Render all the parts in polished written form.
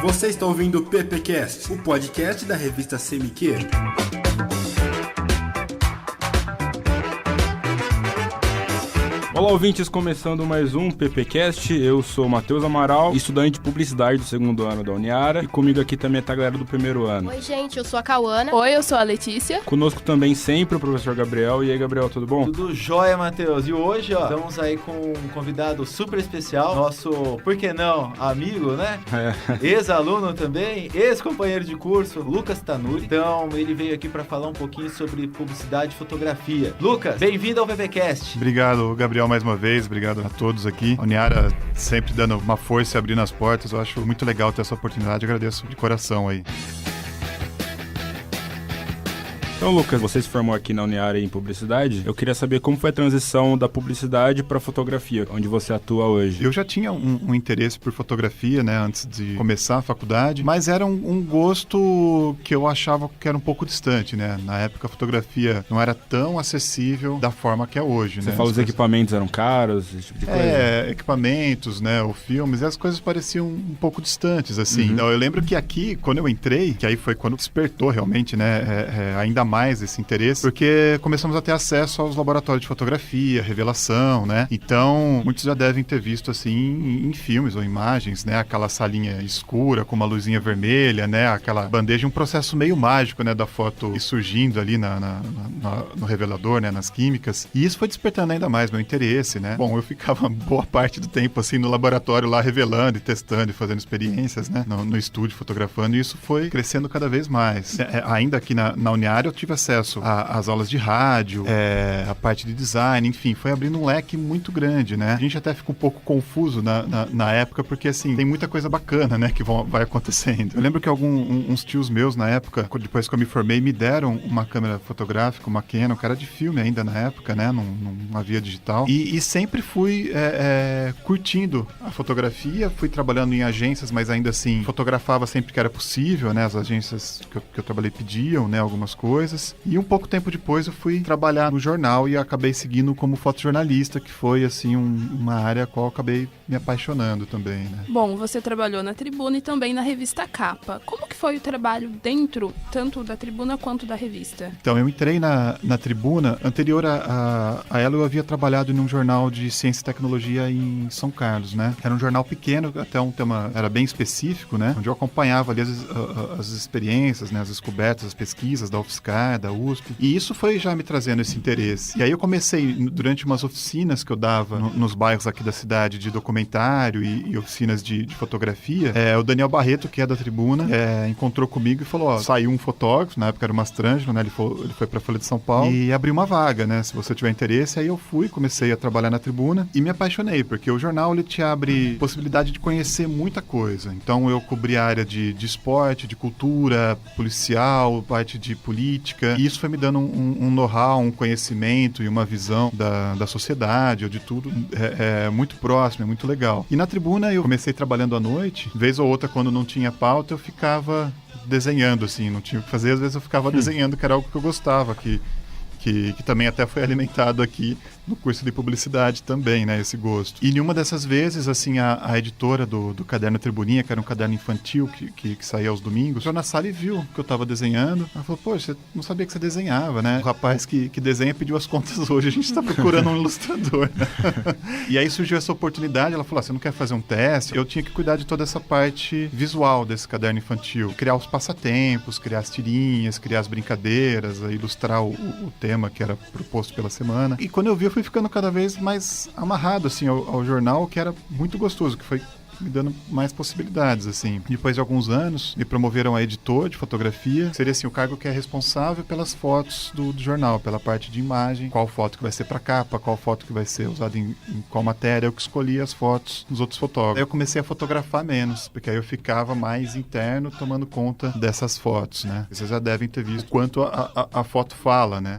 Você está ouvindo o PPcast, o podcast da revista CMQ. Olá, ouvintes, começando mais um PPcast. Eu sou o Matheus Amaral, estudante de publicidade do segundo ano da Uniara, e comigo aqui também tá a galera do primeiro ano. Oi, gente, eu sou a Cauana. Oi, eu sou a Letícia. Conosco também sempre o professor Gabriel. E aí, Gabriel, tudo bom? Tudo jóia, Matheus. E hoje, estamos aí com um convidado super especial, nosso, por que não, amigo, né? Ex-aluno também, ex-companheiro de curso, Lucas Tanuri. Então, ele veio aqui para falar um pouquinho sobre publicidade e fotografia. Lucas, bem-vindo ao PPcast. Obrigado, Gabriel, mais uma vez. Obrigado a todos aqui. A Uniara sempre dando uma força e abrindo as portas. Eu acho muito legal ter essa oportunidade. Agradeço de coração aí. Então, Lucas, você se formou aqui na Uniara em publicidade. Eu queria saber como foi a transição da publicidade para fotografia, onde você atua hoje. Eu já tinha um interesse por fotografia, né, antes de começar a faculdade, mas era um gosto que eu achava que era um pouco distante, né? Na época a fotografia não era tão acessível da forma que é hoje, Você né? fala os equipamentos eram caros, esse tipo de coisa? Equipamentos, né, ou filmes, e as coisas pareciam um pouco distantes, assim. Então, eu lembro que aqui, quando eu entrei, que aí foi quando despertou realmente, né, ainda mais esse interesse, porque começamos a ter acesso aos laboratórios de fotografia, revelação, né? Então, muitos já devem ter visto, assim, em filmes ou imagens, né? Aquela salinha escura com uma luzinha vermelha, né? Aquela bandeja, um processo meio mágico, né? Da foto ir surgindo ali no revelador, né? Nas químicas. E isso foi despertando ainda mais meu interesse, né? Bom, eu ficava boa parte do tempo, assim, no laboratório lá, revelando e testando e fazendo experiências, né? No estúdio, fotografando, e isso foi crescendo cada vez mais. Ainda aqui na Uniara, eu tive acesso às aulas de rádio, a parte de design, enfim, foi abrindo um leque muito grande, né? A gente até fica um pouco confuso na época, porque, assim, tem muita coisa bacana, né, que vai acontecendo. Eu lembro que uns tios meus, na época, depois que eu me formei, me deram uma câmera fotográfica, uma Canon, que era de filme ainda na época, né, não havia digital, e sempre fui curtindo a fotografia, fui trabalhando em agências, mas ainda assim, fotografava sempre que era possível, né, as agências que eu trabalhei pediam, né, algumas coisas. E um pouco tempo depois eu fui trabalhar no jornal e acabei seguindo como fotojornalista, que foi, assim, uma área a qual eu acabei me apaixonando também, né? Bom, você trabalhou na Tribuna e também na revista Capa. Como que foi o trabalho dentro, tanto da Tribuna quanto da revista? Então, eu entrei na Tribuna. Anterior a ela, eu havia trabalhado em um jornal de ciência e tecnologia em São Carlos, né? Era um jornal pequeno, até um tema era bem específico, né? Onde eu acompanhava ali as experiências, né? As descobertas, as pesquisas da UFSCar, da USP, e isso foi já me trazendo esse interesse. E aí eu comecei, durante umas oficinas que eu dava nos bairros aqui da cidade de documentário e oficinas de fotografia, o Daniel Barreto, que é da Tribuna, encontrou comigo e falou, saiu um fotógrafo, na época era o Mastrangelo, né, ele foi pra Folha de São Paulo, e abriu uma vaga, né, se você tiver interesse. Aí eu comecei a trabalhar na Tribuna e me apaixonei, porque o jornal, ele te abre possibilidade de conhecer muita coisa. Então eu cobri a área de esporte, de cultura, policial, parte de política, e isso foi me dando um know-how, um conhecimento e uma visão da sociedade, ou de tudo, muito próximo, é muito legal. E na Tribuna eu comecei trabalhando à noite, vez ou outra, quando não tinha pauta, eu ficava desenhando, assim, não tinha o que fazer, às vezes eu ficava desenhando, que era algo que eu gostava, que também até foi alimentado aqui no curso de publicidade também, né, esse gosto. E em uma dessas vezes, assim, a editora do Caderno Tribuninha, que era um caderno infantil que saía aos domingos, entrou na sala e viu que eu tava desenhando. Ela falou, poxa, você não sabia que você desenhava, né? O rapaz que desenha pediu as contas hoje, a gente tá procurando um ilustrador, né? E aí surgiu essa oportunidade, ela falou, você não quer fazer um teste? Eu tinha que cuidar de toda essa parte visual desse caderno infantil, criar os passatempos, criar as tirinhas, criar as brincadeiras, ilustrar o tema que era proposto pela semana. E quando eu vi, eu fui ficando cada vez mais amarrado, assim, ao jornal, que era muito gostoso, que foi me dando mais possibilidades, assim. Depois de alguns anos, me promoveram a editor de fotografia, seria, assim, o cargo que é responsável pelas fotos do jornal, pela parte de imagem, qual foto que vai ser pra capa, qual foto que vai ser usada em qual matéria. Eu que escolhi as fotos dos outros fotógrafos. Aí eu comecei a fotografar menos, porque aí eu ficava mais interno, tomando conta dessas fotos, né? Vocês já devem ter visto quanto a foto fala, né?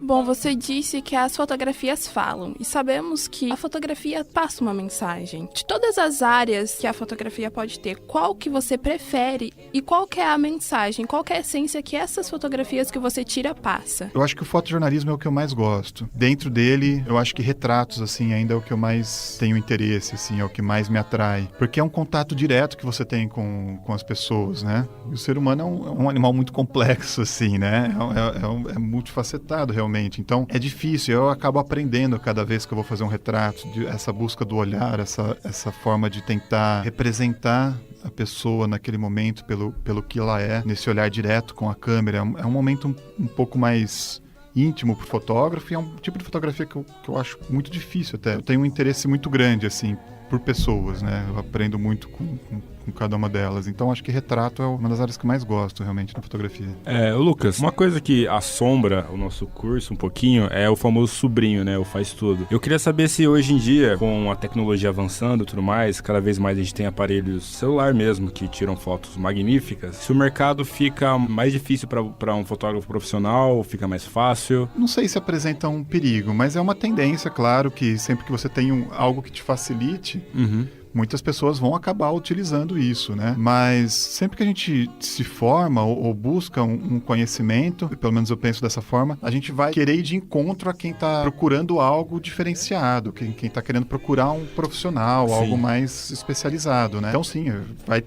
Bom, você disse que as fotografias falam, e sabemos que a fotografia passa uma mensagem. De todas as áreas que a fotografia pode ter, qual que você prefere e qual que é a mensagem, qual que é a essência que essas fotografias que você tira passa? Eu acho que o fotojornalismo é o que eu mais gosto. Dentro dele, eu acho que retratos, assim, ainda é o que eu mais tenho interesse, assim, é o que mais me atrai. Porque é um contato direto que você tem com as pessoas, né? E o ser humano é um animal muito complexo, assim, né? É multifacetado, realmente. Então, é difícil. Eu acabo aprendendo cada vez que eu vou fazer um retrato, essa busca do olhar, essa forma de tentar representar a pessoa naquele momento pelo que ela é, nesse olhar direto com a câmera. É um momento um pouco mais íntimo pro fotógrafo, e é um tipo de fotografia que eu acho muito difícil até. Eu tenho um interesse muito grande, assim, por pessoas, né? Eu aprendo muito com cada uma delas. Então, acho que retrato é uma das áreas que mais gosto, realmente, na fotografia. Lucas, uma coisa que assombra o nosso curso um pouquinho é o famoso sobrinho, né? O faz tudo. Eu queria saber se hoje em dia, com a tecnologia avançando e tudo mais, cada vez mais a gente tem aparelhos celular mesmo que tiram fotos magníficas, se o mercado fica mais difícil para um fotógrafo profissional, fica mais fácil? Não sei se apresenta um perigo, mas é uma tendência, claro, que sempre que você tem algo que te facilite, muitas pessoas vão acabar utilizando isso, né? Mas sempre que a gente se forma ou busca um conhecimento, pelo menos eu penso dessa forma, a gente vai querer ir de encontro a quem está procurando algo diferenciado, quem está querendo procurar um profissional, sim, algo mais especializado, né? Então, sim,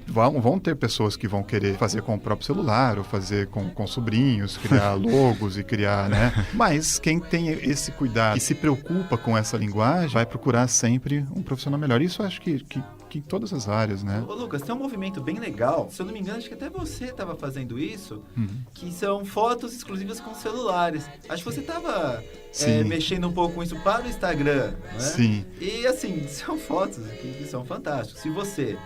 vão ter pessoas que vão querer fazer com o próprio celular ou fazer com sobrinhos, criar logos e criar, né? Mas quem tem esse cuidado e se preocupa com essa linguagem vai procurar sempre um profissional melhor. Isso eu acho que em todas as áreas, né? Ô, Lucas, tem um movimento bem legal, se eu não me engano, acho que até você estava fazendo isso, que são fotos exclusivas com celulares. Acho que você estava mexendo um pouco com isso para o Instagram, né? Sim. E assim, são fotos que são fantásticas. Se você...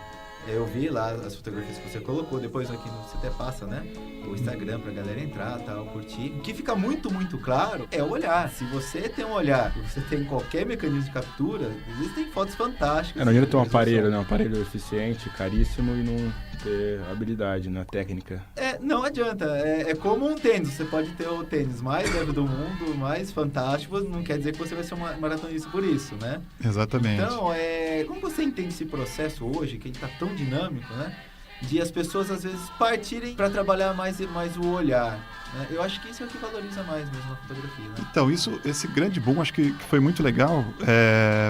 Eu vi lá as fotografias que você colocou, depois aqui você até passa, né? O Instagram pra galera entrar, tal, curtir. O que fica muito, muito claro é o olhar. Se você tem um olhar, se você tem qualquer mecanismo de captura, existem fotos fantásticas. Não adianta ter um aparelho, né? Um aparelho eficiente, caríssimo e não ter habilidade na técnica. Não adianta. É como um tênis. Você pode ter o tênis mais leve do mundo, mais fantástico, não quer dizer que você vai ser um maratonista por isso, né? Exatamente. Então, como você entende esse processo hoje, que ele tá tão dinâmico, né? De as pessoas, às vezes, partirem para trabalhar mais o olhar, né? Eu acho que isso é o que valoriza mais mesmo na fotografia, né? Então, esse grande boom, acho que foi muito legal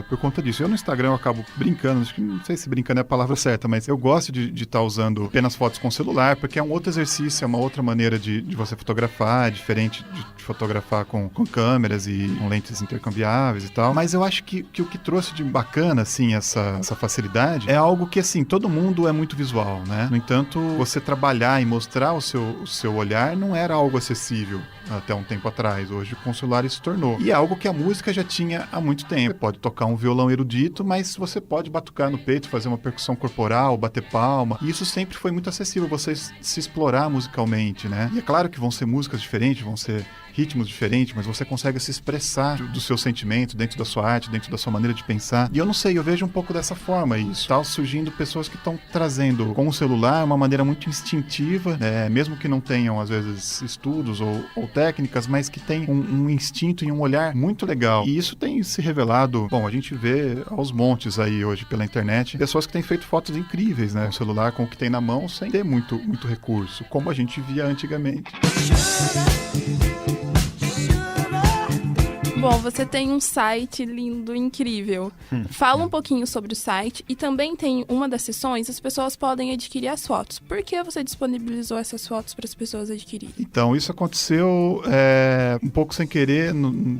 por conta disso. Eu no Instagram eu acabo brincando, acho que não sei se brincando é a palavra certa, mas eu gosto de estar usando apenas fotos com celular, porque é um outro exercício, é uma outra maneira de você fotografar, é diferente de fotografar com câmeras e com lentes intercambiáveis e tal. Mas eu acho que o que trouxe de bacana, assim, essa facilidade, é algo que, assim, todo mundo é muito visual, né? No entanto, você trabalhar e mostrar o seu olhar não era algo acessível até um tempo atrás. Hoje, com o celular, isso se tornou. E é algo que a música já tinha há muito tempo. Você pode tocar um violão erudito, mas você pode batucar no peito, fazer uma percussão corporal, bater palma. E isso sempre foi muito acessível, você se explorar musicalmente, né? E é claro que vão ser músicas diferentes, vão ser ritmos diferentes, mas você consegue se expressar do seu sentimento dentro da sua arte, dentro da sua maneira de pensar. E eu não sei, eu vejo um pouco dessa forma isso. Tá surgindo pessoas que estão trazendo com o celular uma maneira muito instintiva, mesmo que não tenham, às vezes, estudos ou técnicas, mas que tem um instinto e um olhar muito legal. E isso tem se revelado, bom, a gente vê aos montes aí hoje pela internet, pessoas que têm feito fotos incríveis, né? Com o celular, com o que tem na mão, sem ter muito recurso, como a gente via antigamente. Bom, você tem um site lindo, incrível. Fala um pouquinho sobre o site e também tem uma das sessões, as pessoas podem adquirir as fotos. Por que você disponibilizou essas fotos para as pessoas adquirirem? Então, isso aconteceu um pouco sem querer,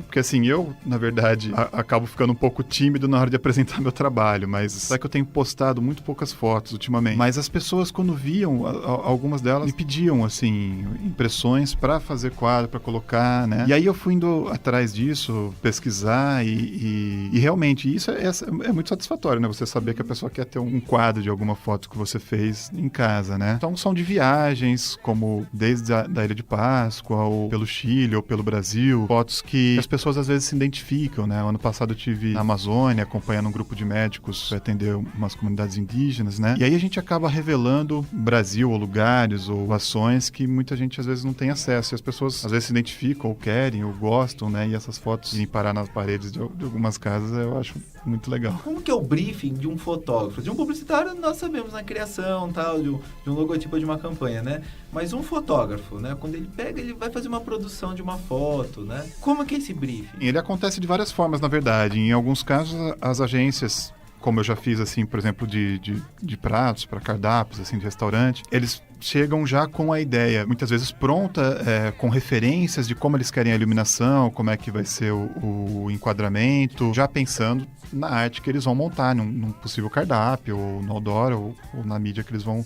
porque assim, eu, na verdade, acabo ficando um pouco tímido na hora de apresentar meu trabalho, mas sabe que eu tenho postado muito poucas fotos ultimamente. Mas as pessoas, quando viam, algumas delas me pediam, assim, impressões para fazer quadro, para colocar, né? E aí eu fui indo atrás disso, posso pesquisar e realmente isso é muito satisfatório, né? Você saber que a pessoa quer ter um quadro de alguma foto que você fez em casa, né? Então são de viagens, como desde a da Ilha de Páscoa, ou pelo Chile, ou pelo Brasil, fotos que as pessoas às vezes se identificam, né? O ano passado eu tive na Amazônia, acompanhando um grupo de médicos para atender umas comunidades indígenas, né? E aí a gente acaba revelando Brasil, ou lugares, ou ações que muita gente às vezes não tem acesso. E as pessoas às vezes se identificam, ou querem, ou gostam, né? E essas fotos irem parar nas paredes de algumas casas, eu acho muito legal. Como que é o briefing de um fotógrafo? De um publicitário nós sabemos na criação, tal, de um logotipo de uma campanha, né? Mas um fotógrafo, né? Quando ele pega, ele vai fazer uma produção de uma foto, né? Como que é esse briefing? Ele acontece de várias formas, na verdade. Em alguns casos, as agências, como eu já fiz, assim, por exemplo, de pratos para cardápios, assim, de restaurante, eles chegam já com a ideia, muitas vezes pronta, com referências de como eles querem a iluminação, como é que vai ser o enquadramento, já pensando na arte que eles vão montar, num possível cardápio, ou no outdoor, ou na mídia que eles vão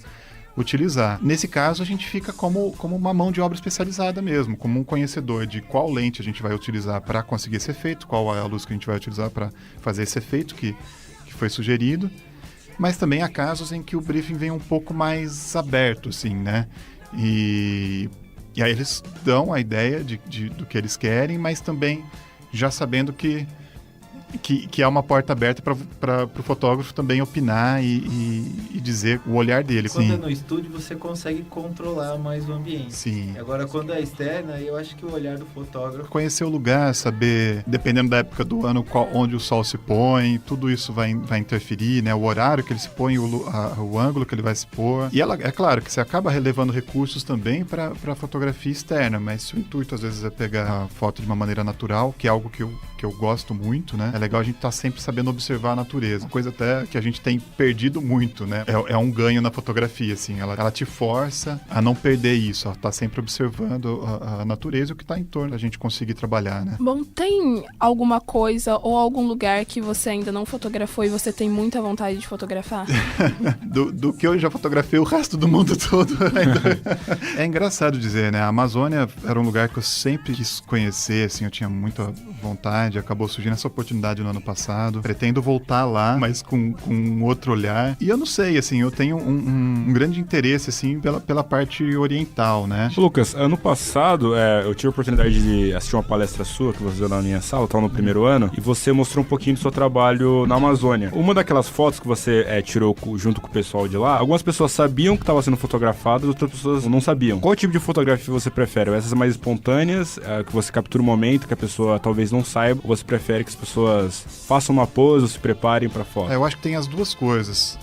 utilizar. Nesse caso, a gente fica como uma mão de obra especializada mesmo, como um conhecedor de qual lente a gente vai utilizar para conseguir esse efeito, qual é a luz que a gente vai utilizar para fazer esse efeito que foi sugerido. Mas também há casos em que o briefing vem um pouco mais aberto, assim, né? E aí eles dão a ideia do que eles querem, mas também já sabendo que é uma porta aberta para o fotógrafo também opinar e dizer o olhar dele. Quando Sim. é no estúdio, você consegue controlar mais o ambiente. Sim. Agora, quando é externa, eu acho que o olhar do fotógrafo... Conhecer o lugar, saber, dependendo da época do ano, onde o sol se põe, tudo isso vai interferir, né? O horário que ele se põe, o ângulo que ele vai se pôr. E é claro que você acaba relevando recursos também para a fotografia externa, mas se o intuito às vezes é pegar a foto de uma maneira natural, que é algo que eu gosto muito, né? É legal a gente estar sempre sabendo observar a natureza. Uma coisa até que a gente tem perdido muito, né? É um ganho na fotografia, assim. Ela te força a não perder isso, a estar sempre observando a natureza e o que está em torno da gente conseguir trabalhar, né? Bom, tem alguma coisa ou algum lugar que você ainda não fotografou e você tem muita vontade de fotografar? do que eu já fotografei o resto do mundo todo. É engraçado dizer, né? A Amazônia era um lugar que eu sempre quis conhecer, assim, eu tinha muita vontade, acabou surgindo essa oportunidade no ano passado. Pretendo voltar lá, mas com um outro olhar. E eu não sei, assim, eu tenho um grande interesse, assim, pela parte oriental, né? Lucas, ano passado, eu tive a oportunidade de assistir uma palestra sua que você deu na minha sala, estava no primeiro ano, e você mostrou um pouquinho do seu trabalho na Amazônia. Uma daquelas fotos que você tirou junto com o pessoal de lá, algumas pessoas sabiam que estava sendo fotografado, outras pessoas não sabiam. Qual tipo de fotografia você prefere? Essas mais espontâneas, que você captura o momento, que a pessoa talvez não saiba, ou você prefere que as pessoas façam uma pose ou se preparem para foto? Eu acho que tem as duas coisas.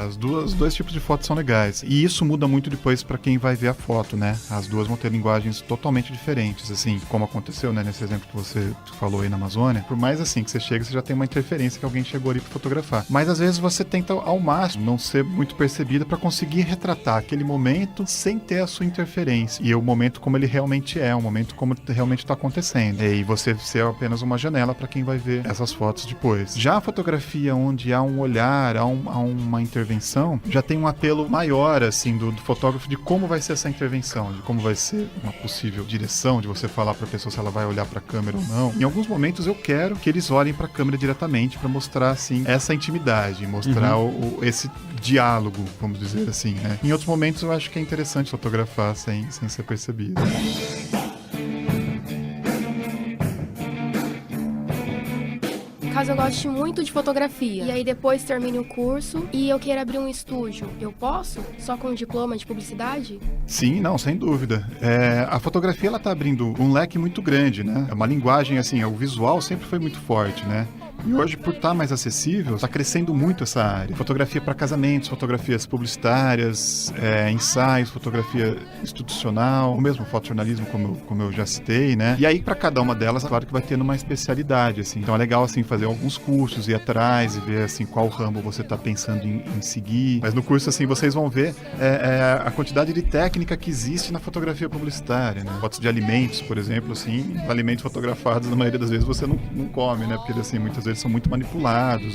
Os dois tipos de fotos são legais. E isso muda muito depois para quem vai ver a foto, né? As duas vão ter linguagens totalmente diferentes, assim, como aconteceu, né, nesse exemplo que você falou aí na Amazônia. Por mais assim que você chega, você já tem uma interferência que alguém chegou ali para fotografar. Mas às vezes você tenta ao máximo não ser muito percebido para conseguir retratar aquele momento sem ter a sua interferência. E o momento como ele realmente é, o momento como realmente está acontecendo. E você ser apenas uma janela para quem vai ver essas fotos depois. Já a fotografia onde há um olhar, há uma intervenção, já tem um apelo maior, assim, do fotógrafo de como vai ser essa intervenção, de como vai ser uma possível direção, de você falar para a pessoa se ela vai olhar para a câmera ou não. Em alguns momentos eu quero que eles olhem para a câmera diretamente para mostrar, assim, essa intimidade, mostrar esse diálogo, vamos dizer assim, né? Em outros momentos eu acho que é interessante fotografar sem ser percebido. Caso eu goste muito de fotografia e aí depois termine o curso e eu queira abrir um estúdio, eu posso? Só com um diploma de publicidade? Sim, não, sem dúvida. A fotografia, ela tá abrindo um leque muito grande, né? É uma linguagem, assim, o visual sempre foi muito forte, né? E hoje, por estar mais acessível, está crescendo muito essa área. Fotografia para casamentos, fotografias publicitárias, ensaios, fotografia institucional, o mesmo fotojornalismo, como eu já citei, né? E aí, para cada uma delas, claro que vai tendo uma especialidade, assim. Então é legal, assim, fazer alguns cursos, ir atrás e ver, assim, qual ramo você está pensando em seguir. Mas no curso, assim, vocês vão ver a quantidade de técnica que existe na fotografia publicitária, né? Fotos de alimentos, por exemplo, assim, alimentos fotografados, na maioria das vezes você não come, né? Porque, assim, muitas vezes eles são muito manipulados,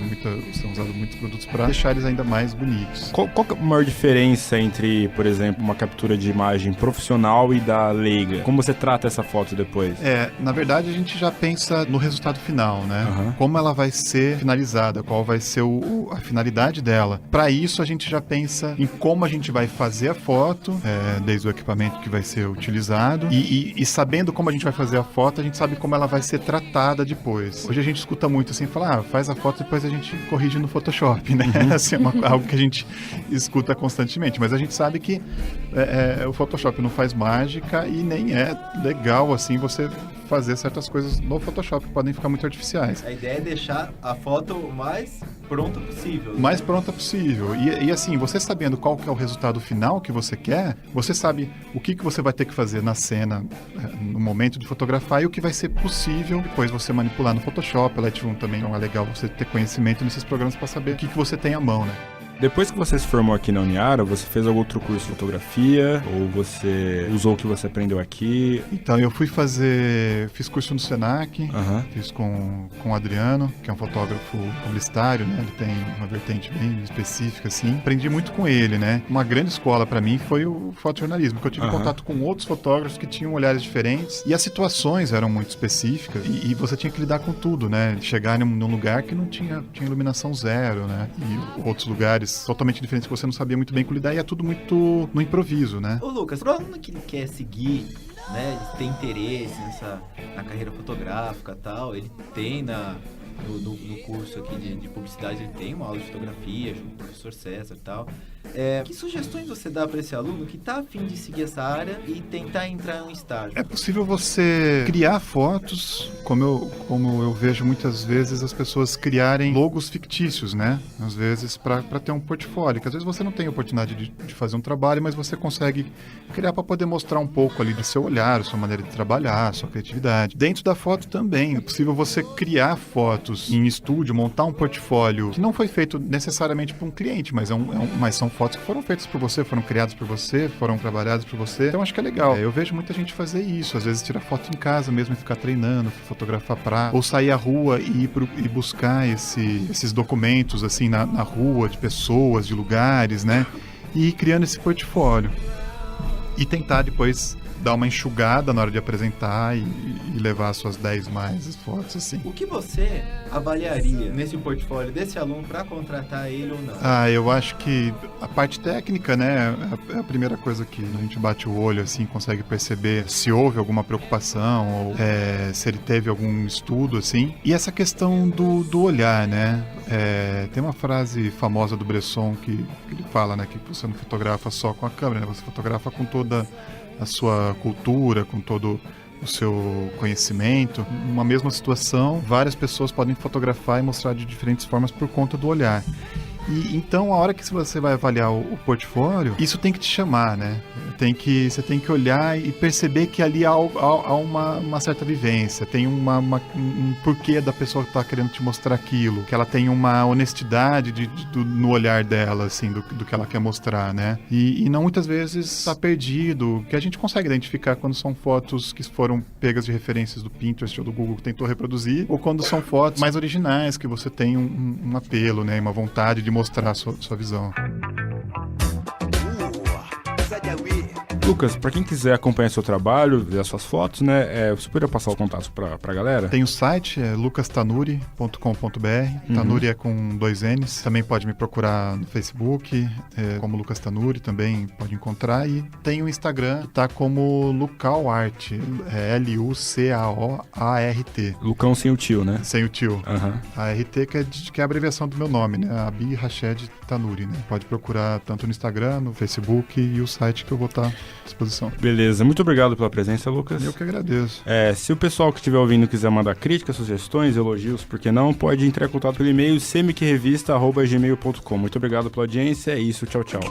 são usados muitos produtos para deixar eles ainda mais bonitos. Qual que é a maior diferença entre, por exemplo, uma captura de imagem profissional e da leiga? Como você trata essa foto depois? Na verdade, a gente já pensa no resultado final, né? Uhum. Como ela vai ser finalizada, qual vai ser a finalidade dela. Para isso, a gente já pensa em como a gente vai fazer a foto, desde o equipamento que vai ser utilizado, e sabendo como a gente vai fazer a foto, a gente sabe como ela vai ser tratada depois. Hoje a gente escuta muito assim, falar, faz a foto, depois a gente corrige no Photoshop, né? Uhum. Assim, algo que a gente escuta constantemente, mas a gente sabe que o Photoshop não faz mágica e nem é legal assim você fazer certas coisas no Photoshop que podem ficar muito artificiais. A ideia é deixar a foto o mais pronta possível. O mais pronta possível. E assim, você sabendo qual que é o resultado final que você quer, você sabe o que você vai ter que fazer na cena, no momento de fotografar, e o que vai ser possível depois você manipular no Photoshop. O Lightroom também é legal você ter conhecimento nesses programas para saber o que você tem à mão, né? Depois que você se formou aqui na Uniara, você fez algum outro curso de fotografia? Ou você usou o que você aprendeu aqui? Então, eu fiz curso no Senac, fiz com o Adriano, que é um fotógrafo publicitário, né? Ele tem uma vertente bem específica, assim. Aprendi muito com ele, né? Uma grande escola para mim foi o fotojornalismo, porque eu tive contato com outros fotógrafos que tinham olhares diferentes e as situações eram muito específicas e você tinha que lidar com tudo, né? Chegar num lugar que não tinha iluminação zero, né? E outros lugares totalmente diferentes que você não sabia muito bem como lidar, e é tudo muito no improviso, né? Ô Lucas, pro aluno que quer seguir, né, ele tem interesse na carreira fotográfica e tal, ele tem no curso aqui de publicidade, ele tem uma aula de fotografia junto com o professor César e tal. Que sugestões você dá para esse aluno que está a fim de seguir essa área e tentar entrar em um estágio? É possível você criar fotos, como eu vejo muitas vezes as pessoas criarem logos fictícios, né? Às vezes para ter um portfólio, que às vezes você não tem a oportunidade de fazer um trabalho, mas você consegue criar para poder mostrar um pouco ali do seu olhar, a sua maneira de trabalhar, a sua criatividade. Dentro da foto também, é possível você criar fotos em estúdio, montar um portfólio que não foi feito necessariamente para um cliente, mas são fotos que foram feitas por você, foram criadas por você, foram trabalhadas por você. Então acho que é legal. Eu vejo muita gente fazer isso, às vezes tirar foto em casa mesmo e ficar treinando, fotografar ou sair à rua e buscar esses documentos assim na rua, de pessoas, de lugares, né? E ir criando esse portfólio. E tentar depois dar uma enxugada na hora de apresentar e levar as suas 10 mais fotos, assim. O que você avaliaria nesse portfólio desse aluno para contratar ele ou não? Eu acho que a parte técnica, né, é a primeira coisa que a gente bate o olho, assim, consegue perceber se houve alguma preocupação ou se ele teve algum estudo, assim. E essa questão do olhar, né? Tem uma frase famosa do Bresson que ele fala, né, que você não fotografa só com a câmera, né? Você fotografa com toda a sua cultura, com todo o seu conhecimento. Numa mesma situação, várias pessoas podem fotografar e mostrar de diferentes formas por conta do olhar. E então, a hora que você vai avaliar o portfólio, isso tem que te chamar, né? Você tem que olhar e perceber que ali há uma certa vivência, tem um porquê da pessoa que está querendo te mostrar aquilo, que ela tem uma honestidade no olhar dela, assim, do que ela quer mostrar, né? E não muitas vezes está perdido, que a gente consegue identificar quando são fotos que foram pegas de referências do Pinterest ou do Google que tentou reproduzir, ou quando são fotos mais originais, que você tem um apelo, né? Uma vontade de mostrar a sua visão. Lucas, pra quem quiser acompanhar seu trabalho, ver as suas fotos, né, você poderia passar o contato pra galera? Tem o site, lucastanuri.com.br. Tanuri é com 2 N's. Também pode me procurar no Facebook, como Lucas Tanuri, também pode encontrar. E tem o Instagram, que tá como Lucauart, Lucaoart. Lucão sem o tio, né? Sem o tio. Uhum. A RT que é a abreviação do meu nome, né? Abi Rached Tanuri, né? Pode procurar tanto no Instagram, no Facebook e o site que eu vou estar à disposição. Beleza, muito obrigado pela presença, Lucas. Eu que agradeço. Se o pessoal que estiver ouvindo quiser mandar críticas, sugestões, elogios, por que não, pode entrar em contato pelo e-mail semicrevista@gmail.com. Muito obrigado pela audiência, é isso, tchau, tchau.